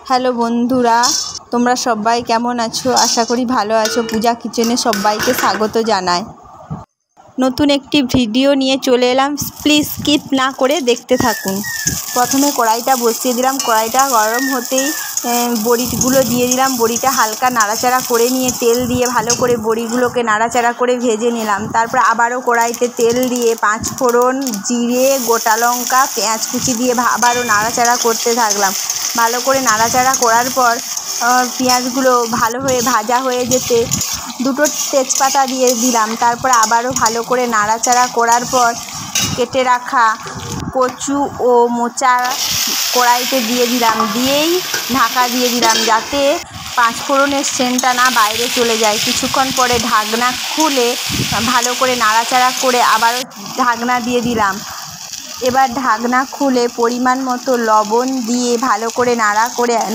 Hello বন্ধুরা, তোমরা সবাই কেমন আছো? আশা করি ভালো আছো। পূজা কিচেনে সবাইকে স্বাগত জানাই। নতুন একটি ভিডিও নিয়ে চলে এলাম, প্লিজ স্কিপ না করে দেখতে থাকুন। প্রথমে কড়াইটা বসিয়ে দিলাম। কড়াইটা গরম হতেই বড়িগুলো দিয়ে দিলাম। বড়িটা হালকা নাড়াচাড়া করে নিয়ে তেল দিয়ে ভালো করে বড়িগুলোকে নাড়াচাড়া করে ভেজে নিলাম। তারপর আবারও কড়াইতে তেল দিয়ে 5 ফোড়ন, জিরে, গোটা লঙ্কা, পেঁয়াজ কুচি দিয়ে আবারও নাড়াচাড়া করতে থাকলাম। ভালো করে নাড়াচাড়া করার পর পেঁয়াজগুলো ভালো হয়ে ভাজা হয়ে যেতে 2টো তেজপাতা দিয়ে দিলাম। তারপর আবারও ভালো করে নাড়াচাড়া করার পর কেটে রাখা কচু ও মোচা কড়াইতে দিয়ে দিলাম। দিয়েই ঢাকা দিয়ে দিলাম যাতে 5 ফোড়নের সেন্টটা না বাইরে চলে যায়। কিছুক্ষণ পরে ঢাকনা খুলে ভালো করে নাড়াচাড়া করে আবারও ঢাকনা দিয়ে দিলাম। এবার ঢাকনা খুলে পরিমাণ মতো লবণ দিয়ে ভালো করে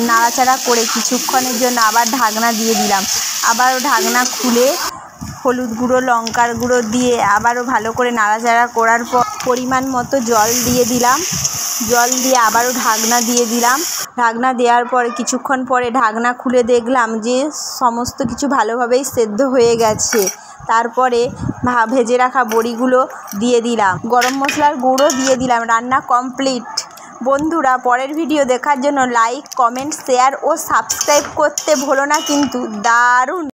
নাড়াচাড়া করে কিছুক্ষণের জন্য আবার ঢাকনা দিয়ে দিলাম। আবারও ঢাকনা খুলে হলুদ গুঁড়ো, লঙ্কার গুঁড়ো দিয়ে আবারও ভালো করে নাড়াচাড়া করার পর পরিমাণ মতো জল দিয়ে দিলাম। জল দিয়ে আবারও ঢাকনা দিয়ে দিলাম। ঢাকনা দেওয়ার পরে কিছুক্ষণ পরে ঢাকনা খুলে দেখলাম যে সমস্ত কিছু ভালোভাবেই সেদ্ধ হয়ে গেছে। তারপরে ভেজে রাখা বড়িগুলো দিয়ে দিলাম। গরম মশলার গুঁড়ো দিয়ে দিলাম। রান্না কমপ্লিট। বন্ধুরা, পরের ভিডিও দেখার জন্য লাইক, কমেন্ট, শেয়ার ও সাবস্ক্রাইব করতে ভুলো না কিন্তু। দারুণ।